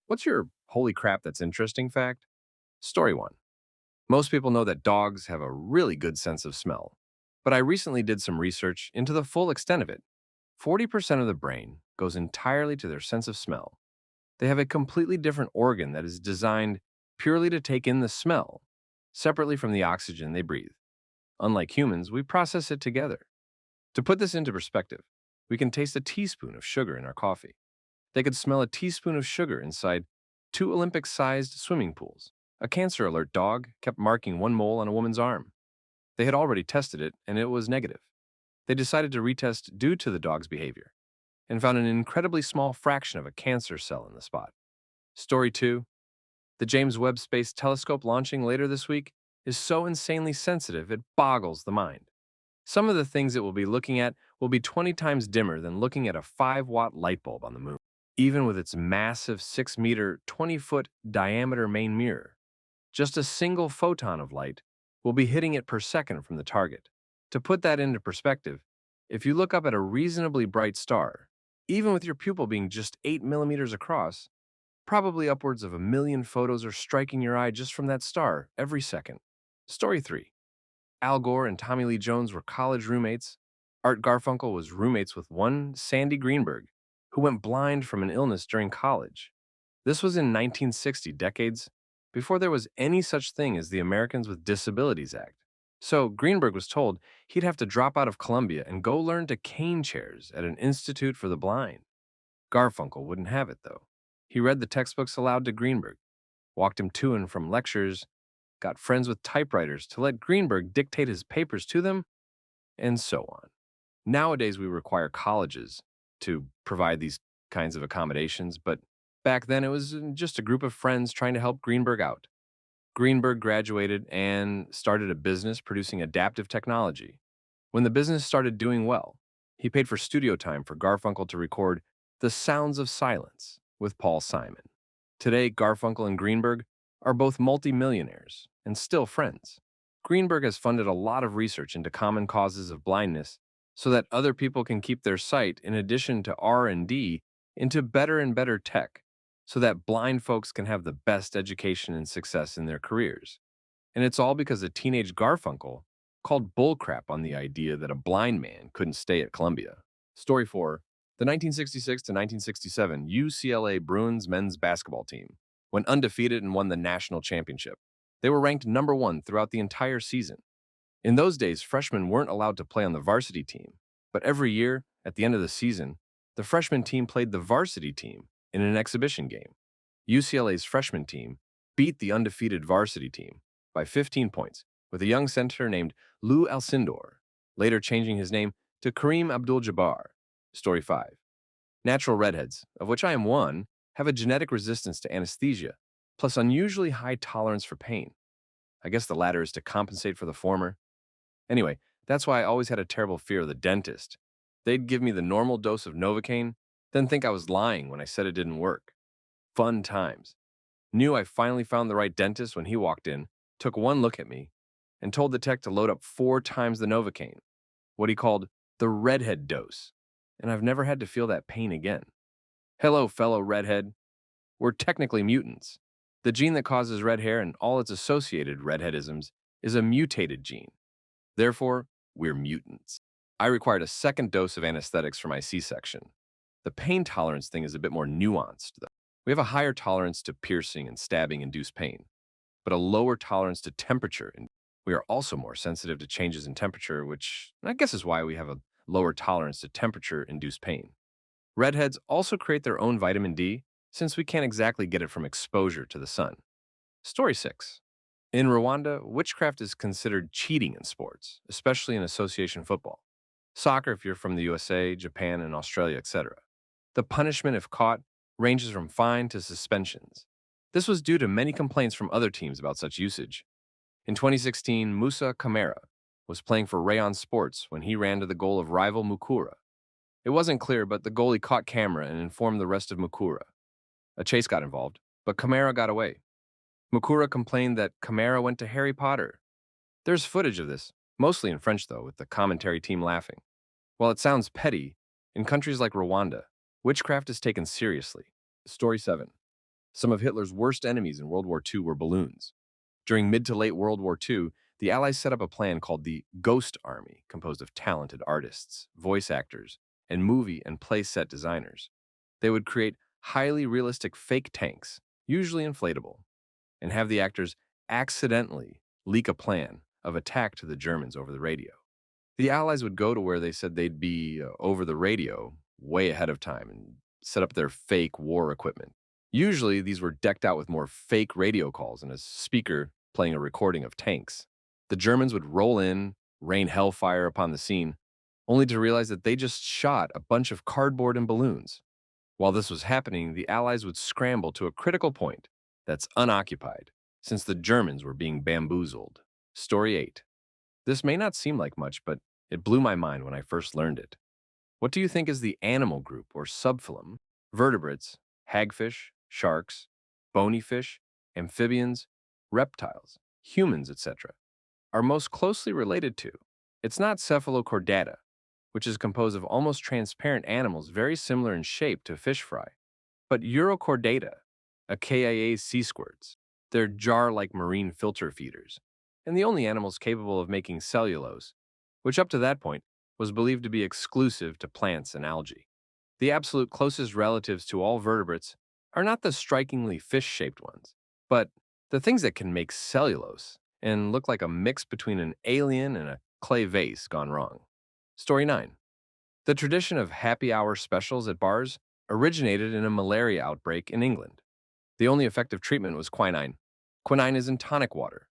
What's your holy crap that's interesting fact? Story 1. Most people know that dogs have a really good sense of smell. But I recently did some research into the full extent of it. 40% of the brain goes entirely to their sense of smell. They have a completely different organ that is designed purely to take in the smell, separately from the oxygen they breathe. Unlike humans, we process it together. To put this into perspective, we can taste a teaspoon of sugar in our coffee. They could smell a teaspoon of sugar inside two Olympic sized swimming pools. A cancer alert dog kept marking one mole on a woman's arm. They had already tested it, and it was negative. They decided to retest due to the dog's behavior and found an incredibly small fraction of a cancer cell in the spot. Story 2. The James Webb Space Telescope launching later this week is so insanely sensitive it boggles the mind. Some of the things it will be looking at will be 20 times dimmer than looking at a 5-watt light bulb on the moon, even with its massive 6-meter, 20-foot diameter main mirror. Just a single photon of light will be hitting it per second from the target. To put that into perspective, if you look up at a reasonably bright star, even with your pupil being just 8 millimeters across, probably upwards of 1 million photos are striking your eye just from that star every second. Story 3. Al Gore and Tommy Lee Jones were college roommates. Art Garfunkel was roommates with one Sandy Greenberg, who went blind from an illness during college. This was in 1960, decades before there was any such thing as the Americans with Disabilities Act. So Greenberg was told he'd have to drop out of Columbia and go learn to cane chairs at an institute for the blind. Garfunkel wouldn't have it, though. He read the textbooks aloud to Greenberg, walked him to and from lectures, got friends with typewriters to let Greenberg dictate his papers to them, and so on. Nowadays, we require colleges to provide these kinds of accommodations, but back then it was just a group of friends trying to help Greenberg out. Greenberg graduated and started a business producing adaptive technology. When the business started doing well, he paid for studio time for Garfunkel to record The Sounds of Silence with Paul Simon. Today, Garfunkel and Greenberg are both multimillionaires and still friends. Greenberg has funded a lot of research into common causes of blindness so that other people can keep their sight in addition to R&D into better and better tech so that blind folks can have the best education and success in their careers. And it's all because a teenage Garfunkel called bullcrap on the idea that a blind man couldn't stay at Columbia. Story 4. The 1966 to 1967 UCLA Bruins men's basketball team went undefeated and won the national championship. They were ranked number 1 throughout the entire season. In those days, freshmen weren't allowed to play on the varsity team, but every year, at the end of the season, the freshman team played the varsity team in an exhibition game. UCLA's freshman team beat the undefeated varsity team by 15 points with a young center named Lou Alcindor, later changing his name to Kareem Abdul-Jabbar. Story 5. Natural redheads, of which I am one, have a genetic resistance to anesthesia, plus unusually high tolerance for pain. I guess the latter is to compensate for the former. Anyway, that's why I always had a terrible fear of the dentist. They'd give me the normal dose of Novocaine, then think I was lying when I said it didn't work. Fun times. Knew I finally found the right dentist when he walked in, took one look at me, and told the tech to load up 4 times the Novocaine, what he called the redhead dose, and I've never had to feel that pain again. Hello, fellow redhead. We're technically mutants. The gene that causes red hair and all its associated redheadisms is a mutated gene. Therefore, we're mutants. I required a second dose of anesthetics for my C-section. The pain tolerance thing is a bit more nuanced, though. We have a higher tolerance to piercing and stabbing-induced pain, but a lower tolerance to temperature. And we are also more sensitive to changes in temperature, which I guess is why we have a lower tolerance to temperature-induced pain. Redheads also create their own vitamin D, since we can't exactly get it from exposure to the sun. Story 6. In Rwanda, witchcraft is considered cheating in sports, especially in association football. Soccer if you're from the USA, Japan, and Australia, etc. The punishment if caught ranges from fine to suspensions. This was due to many complaints from other teams about such usage. In 2016, Musa Kamara was playing for Rayon Sports when he ran to the goal of rival Mukura. It wasn't clear, but the goalie caught Kamara and informed the rest of Mukura. A chase got involved, but Kamara got away. Mukura complained that Kamara went to Harry Potter. There's footage of this, mostly in French though, with the commentary team laughing. While it sounds petty, in countries like Rwanda, witchcraft is taken seriously. Story 7. Some of Hitler's worst enemies in World War II were balloons. During mid to late World War II, the Allies set up a plan called the Ghost Army, composed of talented artists, voice actors, and movie and play set designers. They would create highly realistic fake tanks, usually inflatable, and have the actors accidentally leak a plan of attack to the Germans over the radio. The Allies would go to where they said they'd be over the radio way ahead of time and set up their fake war equipment. Usually, these were decked out with more fake radio calls and a speaker playing a recording of tanks. The Germans would roll in, rain hellfire upon the scene, only to realize that they just shot a bunch of cardboard and balloons. While this was happening, the Allies would scramble to a critical point that's unoccupied, since the Germans were being bamboozled. Story 8. This may not seem like much, but it blew my mind when I first learned it. What do you think is the animal group or subphylum? Vertebrates, hagfish, sharks, bony fish, amphibians, reptiles, humans, etc., are most closely related to. It's not Cephalochordata, which is composed of almost transparent animals very similar in shape to fish fry, but Urochordata, aka sea squirts. They're jar-like marine filter feeders, and the only animals capable of making cellulose, which up to that point was believed to be exclusive to plants and algae. The absolute closest relatives to all vertebrates are not the strikingly fish-shaped ones, but the things that can make cellulose and look like a mix between an alien and a clay vase gone wrong. Story 9. The tradition of happy hour specials at bars originated in a malaria outbreak in England. The only effective treatment was quinine. Quinine is in tonic water.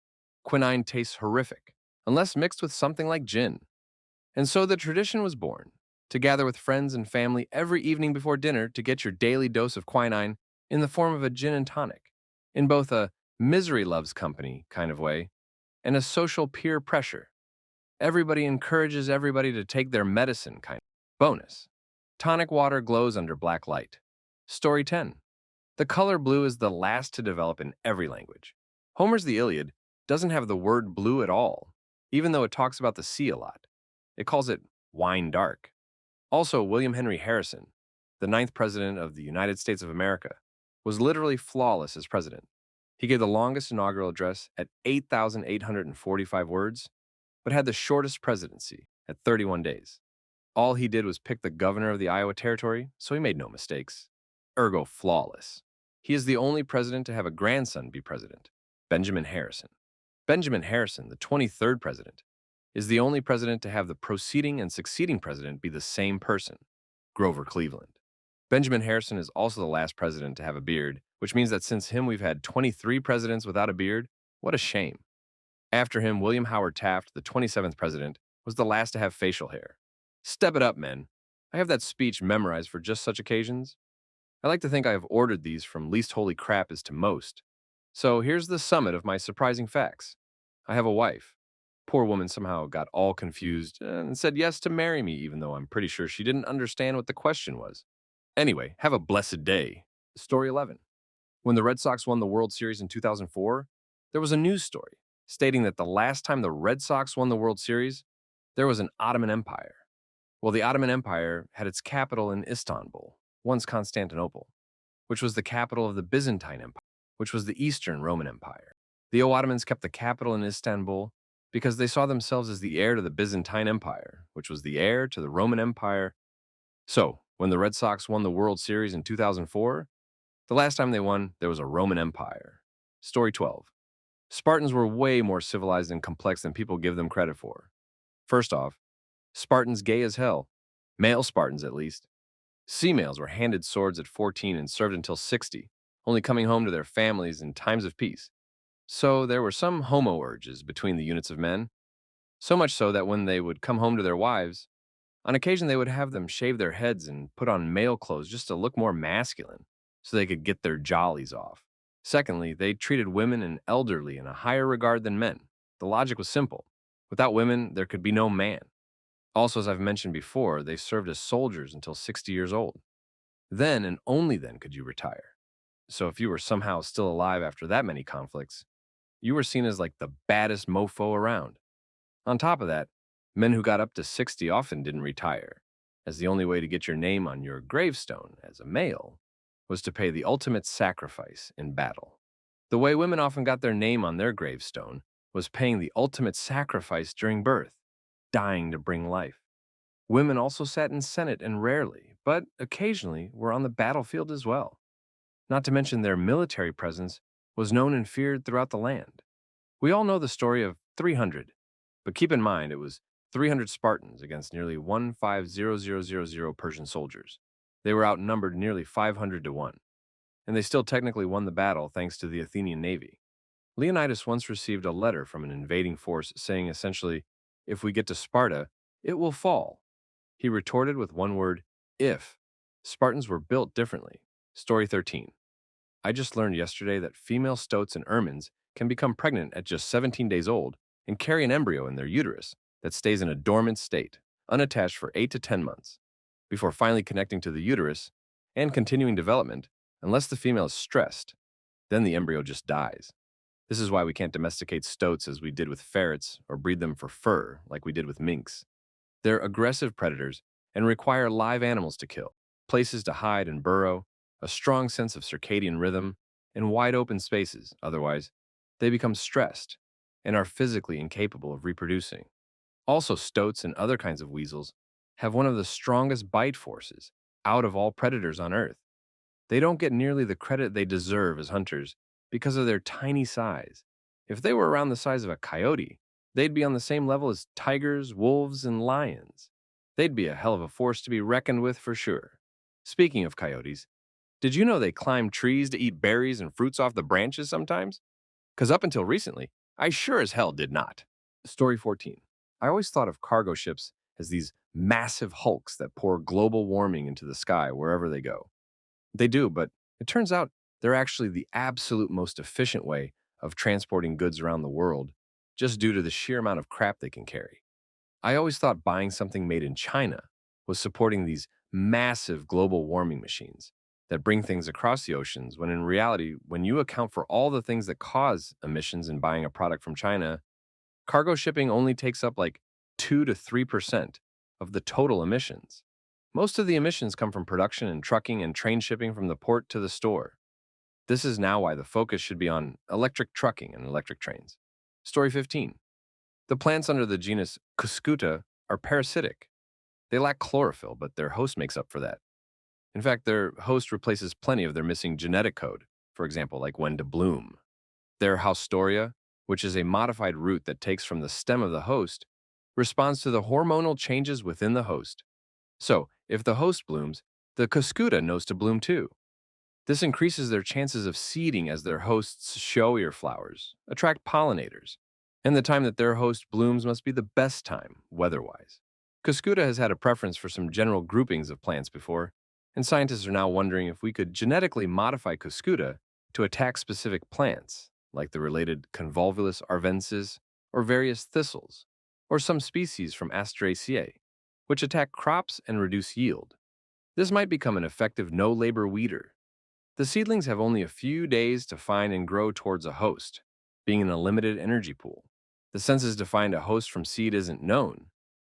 Quinine tastes horrific, unless mixed with something like gin. And so the tradition was born, to gather with friends and family every evening before dinner to get your daily dose of quinine in the form of a gin and tonic, in both a misery loves company kind of way and a social peer pressure. Everybody encourages everybody to take their medicine kind of. Bonus. Tonic water glows under black light. Story 10. The color blue is the last to develop in every language. Homer's The Iliad doesn't have the word blue at all, even though it talks about the sea a lot. It calls it wine dark. Also, William Henry Harrison, the 9th president of the United States of America, was literally flawless as president. He gave the longest inaugural address at 8,845 words, but had the shortest presidency at 31 days. All he did was pick the governor of the Iowa Territory, so he made no mistakes. Ergo flawless. He is the only president to have a grandson be president, Benjamin Harrison. Benjamin Harrison, the 23rd president, is the only president to have the preceding and succeeding president be the same person, Grover Cleveland. Benjamin Harrison is also the last president to have a beard, which means that since him we've had 23 presidents without a beard. What a shame. After him, William Howard Taft, the 27th president, was the last to have facial hair. Step it up, men. I have that speech memorized for just such occasions. I like to think I have ordered these from least holy crap as to most. So here's the summit of my surprising facts. I have a wife. Poor woman somehow got all confused and said yes to marry me, even though I'm pretty sure she didn't understand what the question was. Anyway, have a blessed day. Story 11. When the Red Sox won the World Series in 2004, there was a news story stating that the last time the Red Sox won the World Series, there was an Ottoman Empire. Well, the Ottoman Empire had its capital in Istanbul, once Constantinople, which was the capital of the Byzantine Empire, which was the Eastern Roman Empire. The Ottomans kept the capital in Istanbul because they saw themselves as the heir to the Byzantine Empire, which was the heir to the Roman Empire. So, when the Red Sox won the World Series in 2004, the last time they won, there was a Roman Empire. Story 12. Spartans were way more civilized and complex than people give them credit for. First off, Spartans gay as hell. Male Spartans, at least. Females were handed swords at 14 and served until 60, only coming home to their families in times of peace. So there were some homo urges between the units of men, so much so that when they would come home to their wives, on occasion they would have them shave their heads and put on male clothes just to look more masculine, so they could get their jollies off. Secondly, they treated women and elderly in a higher regard than men. The logic was simple. Without women, there could be no man. Also, as I've mentioned before, they served as soldiers until 60 years old. Then and only then could you retire. So if you were somehow still alive after that many conflicts, you were seen as like the baddest mofo around. On top of that, men who got up to 60 often didn't retire, as the only way to get your name on your gravestone as a male was to pay the ultimate sacrifice in battle. The way women often got their name on their gravestone was paying the ultimate sacrifice during birth, dying to bring life. Women also sat in Senate and rarely, but occasionally, were on the battlefield as well. Not to mention their military presence was known and feared throughout the land. We all know the story of 300, but keep in mind it was 300 Spartans against nearly 150000 Persian soldiers. They were outnumbered nearly 500 to 1, and they still technically won the battle thanks to the Athenian navy. Leonidas once received a letter from an invading force saying essentially, "If we get to Sparta, it will fall." He retorted with one word, "if." Spartans were built differently. Story 13. I just learned yesterday that female stoats and ermines can become pregnant at just 17 days old and carry an embryo in their uterus that stays in a dormant state, unattached for 8 to 10 months, before finally connecting to the uterus and continuing development unless the female is stressed. Then the embryo just dies. This is why we can't domesticate stoats as we did with ferrets or breed them for fur like we did with minks. They're aggressive predators and require live animals to kill, places to hide and burrow, a strong sense of circadian rhythm, and wide open spaces. Otherwise, they become stressed and are physically incapable of reproducing. Also, stoats and other kinds of weasels have one of the strongest bite forces out of all predators on Earth. They don't get nearly the credit they deserve as hunters because of their tiny size. If they were around the size of a coyote, they'd be on the same level as tigers, wolves, and lions. They'd be a hell of a force to be reckoned with for sure. Speaking of coyotes, did you know they climb trees to eat berries and fruits off the branches sometimes? Because up until recently, I sure as hell did not. Story 14. I always thought of cargo ships as these massive hulks that pour global warming into the sky wherever they go. They do, but it turns out they're actually the absolute most efficient way of transporting goods around the world, just due to the sheer amount of crap they can carry. I always thought buying something made in China was supporting these massive global warming machines that bring things across the oceans, when in reality, when you account for all the things that cause emissions in buying a product from China, cargo shipping only takes up like 2 to 3% of the total emissions. Most of the emissions come from production and trucking and train shipping from the port to the store. This is now why the focus should be on electric trucking and electric trains. Story 15. The plants under the genus Cuscuta are parasitic. They lack chlorophyll, but their host makes up for that. In fact, their host replaces plenty of their missing genetic code, for example, like when to bloom. Their haustoria, which is a modified root that takes from the stem of the host, responds to the hormonal changes within the host. So, if the host blooms, the Cuscuta knows to bloom too. This increases their chances of seeding as their host's showier flowers attract pollinators, and the time that their host blooms must be the best time, weather-wise. Cuscuta has had a preference for some general groupings of plants before, and scientists are now wondering if we could genetically modify Cuscuta to attack specific plants, like the related Convolvulus arvensis or various thistles, or some species from Asteraceae, which attack crops and reduce yield. This might become an effective no-labor weeder. The seedlings have only a few days to find and grow towards a host, being in a limited energy pool. The census to find a host from seed isn't known,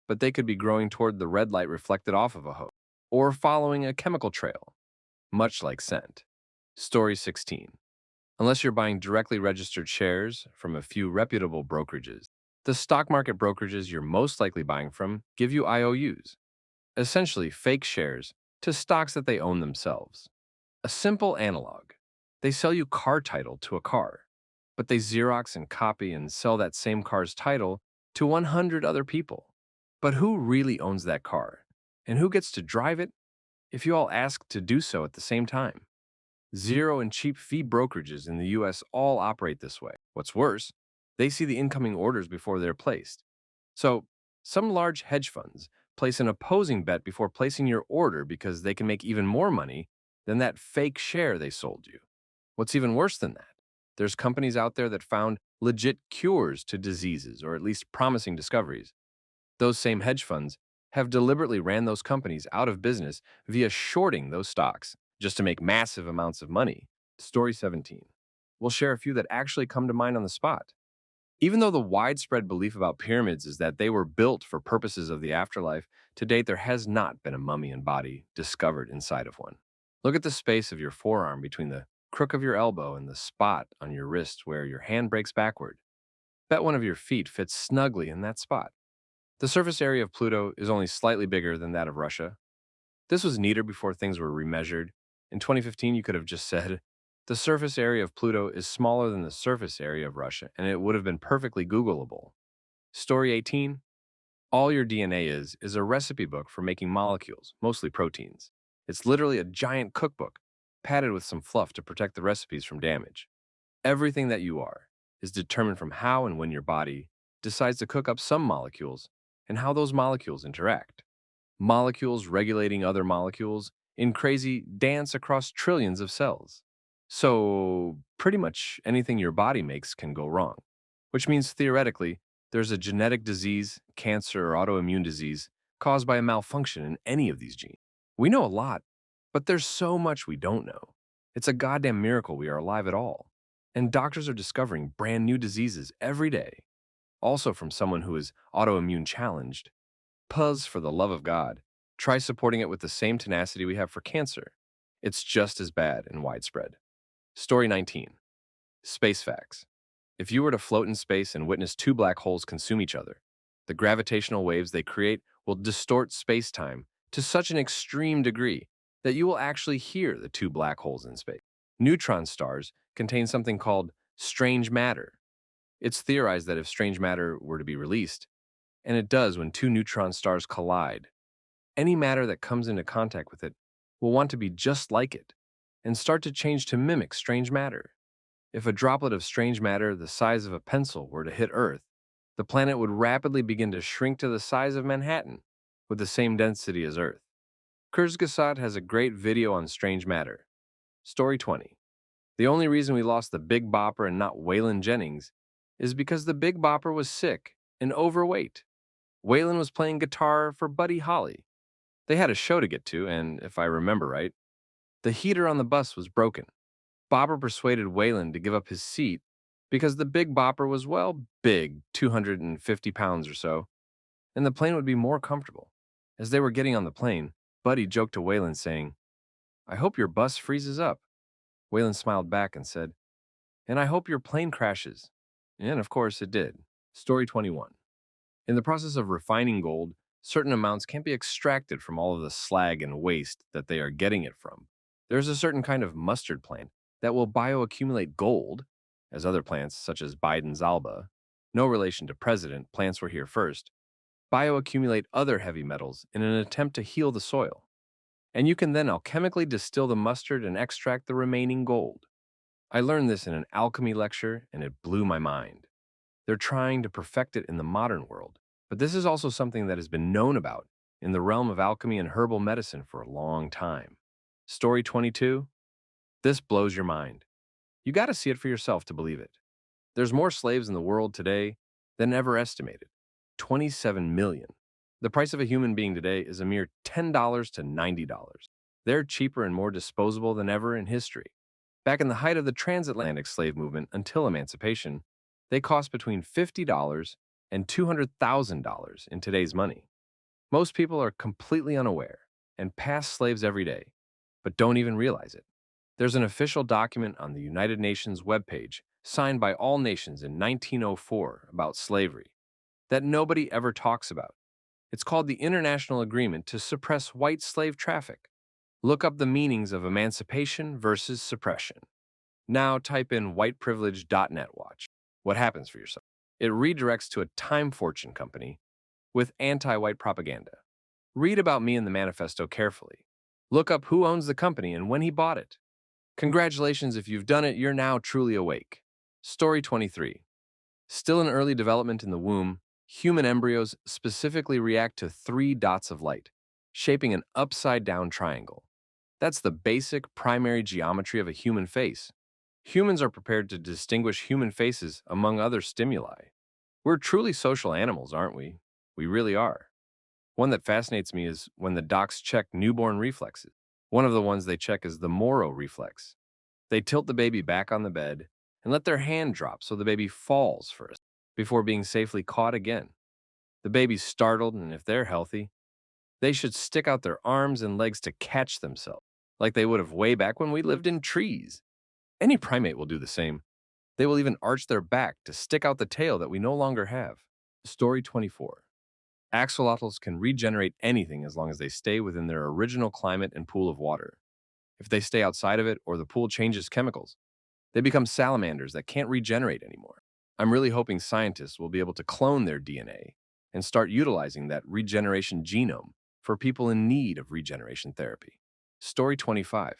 but they could be growing toward the red light reflected off of a host, or following a chemical trail, much like scent. Story 16. Unless you're buying directly registered shares from a few reputable brokerages, the stock market brokerages you're most likely buying from give you IOUs, essentially fake shares to stocks that they own themselves. A simple analog. They sell you car title to a car, but they Xerox and copy and sell that same car's title to 100 other people. But who really owns that car? And who gets to drive it if you all ask to do so at the same time? Zero and cheap fee brokerages in the US all operate this way. What's worse, they see the incoming orders before they're placed. So, some large hedge funds place an opposing bet before placing your order because they can make even more money than that fake share they sold you. What's even worse than that? There's companies out there that found legit cures to diseases, or at least promising discoveries. Those same hedge funds have deliberately ran those companies out of business via shorting those stocks just to make massive amounts of money. Story 17. We'll share a few that actually come to mind on the spot. Even though the widespread belief about pyramids is that they were built for purposes of the afterlife, to date there has not been a mummy and body discovered inside of one. Look at the space of your forearm between the crook of your elbow and the spot on your wrist where your hand breaks backward. Bet one of your feet fits snugly in that spot. The surface area of Pluto is only slightly bigger than that of Russia. This was neater before things were remeasured. In 2015, you could have just said, the surface area of Pluto is smaller than the surface area of Russia, and it would have been perfectly Googleable. Story 18. All your DNA is a recipe book for making molecules, mostly proteins. It's literally a giant cookbook, padded with some fluff to protect the recipes from damage. Everything that you are is determined from how and when your body decides to cook up some molecules and how those molecules interact. Molecules regulating other molecules in crazy dance across trillions of cells. So, pretty much anything your body makes can go wrong, which means theoretically, there's a genetic disease, cancer, or autoimmune disease caused by a malfunction in any of these genes. We know a lot, but there's so much we don't know. It's a goddamn miracle we are alive at all. And doctors are discovering brand new diseases every day. Also, from someone who is autoimmune challenged. Puz, for the love of God, try supporting it with the same tenacity we have for cancer. It's just as bad and widespread. Story 19. Space facts. If you were to float in space and witness two black holes consume each other, the gravitational waves they create will distort space-time to such an extreme degree that you will actually hear the two black holes in space. Neutron stars contain something called strange matter. It's theorized that if strange matter were to be released, and it does when two neutron stars collide, any matter that comes into contact with it will want to be just like it and start to change to mimic strange matter. If a droplet of strange matter the size of a pencil were to hit Earth, the planet would rapidly begin to shrink to the size of Manhattan with the same density as Earth. Kurzgesagt has a great video on strange matter. Story 20. The only reason we lost the Big Bopper and not Waylon Jennings is because the Big Bopper was sick and overweight. Waylon was playing guitar for Buddy Holly. They had a show to get to, and if I remember right, the heater on the bus was broken. Bopper persuaded Waylon to give up his seat because the Big Bopper was, well, big, 250 pounds or so, and the plane would be more comfortable. As they were getting on the plane, Buddy joked to Waylon, saying, "I hope your bus freezes up." Waylon smiled back and said, "And I hope your plane crashes." And of course it did. Story 21. In the process of refining gold, certain amounts can't be extracted from all of the slag and waste that they are getting it from. There's a certain kind of mustard plant that will bioaccumulate gold, as other plants, such as Biden's alba, no relation to president, plants were here first, bioaccumulate other heavy metals in an attempt to heal the soil. And you can then alchemically distill the mustard and extract the remaining gold. I learned this in an alchemy lecture, and it blew my mind. They're trying to perfect it in the modern world, but this is also something that has been known about in the realm of alchemy and herbal medicine for a long time. Story 22. This blows your mind. You gotta see it for yourself to believe it. There's more slaves in the world today than ever estimated. 27 million. The price of a human being today is a mere $10 to $90. They're cheaper and more disposable than ever in history. Back in the height of the transatlantic slave movement until emancipation, they cost between $50 and $200,000 in today's money. Most people are completely unaware and pass slaves every day, but don't even realize it. There's an official document on the United Nations webpage signed by all nations in 1904 about slavery that nobody ever talks about. It's called the International Agreement to Suppress White Slave Traffic. Look up the meanings of emancipation versus suppression. Now type in whiteprivilege.net watch. What happens for yourself? It redirects to a time fortune company with anti-white propaganda. Read about me in the manifesto carefully. Look up who owns the company and when he bought it. Congratulations, if you've done it, you're now truly awake. Story 23. Still in early development in the womb, human embryos specifically react to 3 dots of light, shaping an upside-down triangle. That's the basic primary geometry of a human face. Humans are prepared to distinguish human faces among other stimuli. We're truly social animals, aren't we? We really are. One that fascinates me is when the docs check newborn reflexes. One of the ones they check is the Moro reflex. They tilt the baby back on the bed and let their hand drop so the baby falls first before being safely caught again. The baby's startled, and if they're healthy, they should stick out their arms and legs to catch themselves. like they would have way back when we lived in trees. Any primate will do the same. They will even arch their back to stick out the tail that we no longer have. Story 24. Axolotls can regenerate anything as long as they stay within their original climate and pool of water. If they stay outside of it or the pool changes chemicals, they become salamanders that can't regenerate anymore. I'm really hoping scientists will be able to clone their DNA and start utilizing that regeneration genome for people in need of regeneration therapy. Story 25.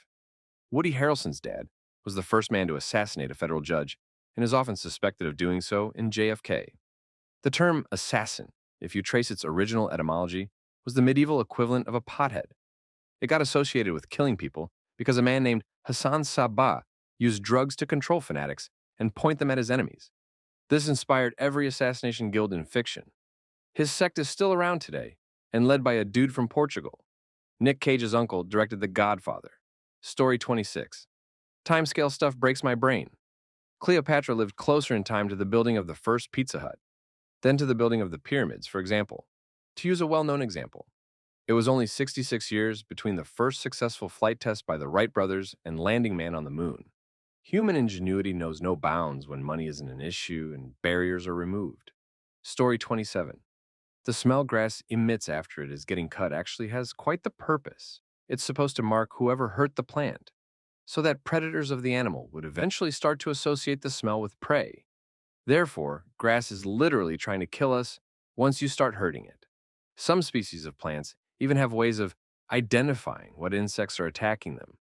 Woody Harrelson's dad was the first man to assassinate a federal judge and is often suspected of doing so in JFK. The term assassin, if you trace its original etymology, was the medieval equivalent of a pothead. It got associated with killing people because a man named Hassan Sabbah used drugs to control fanatics and point them at his enemies. This inspired every assassination guild in fiction. His sect is still around today and led by a dude from Portugal. Nick Cage's uncle directed The Godfather. Story 26. Timescale stuff breaks my brain. Cleopatra lived closer in time to the building of the first Pizza Hut than to the building of the pyramids, for example. To use a well-known example, it was only 66 years between the first successful flight test by the Wright brothers and landing man on the moon. Human ingenuity knows no bounds when money isn't an issue and barriers are removed. Story 27. The smell grass emits after it is getting cut actually has quite the purpose. It's supposed to mark whoever hurt the plant, so that predators of the animal would eventually start to associate the smell with prey. Therefore, grass is literally trying to kill us once you start hurting it. Some species of plants even have ways of identifying what insects are attacking them,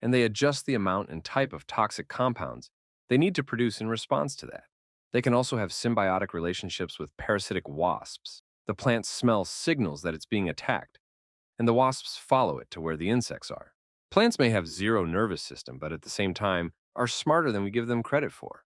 and they adjust the amount and type of toxic compounds they need to produce in response to that. They can also have symbiotic relationships with parasitic wasps. The plant smells signals that it's being attacked, and the wasps follow it to where the insects are. Plants may have zero nervous system, but at the same time are smarter than we give them credit for.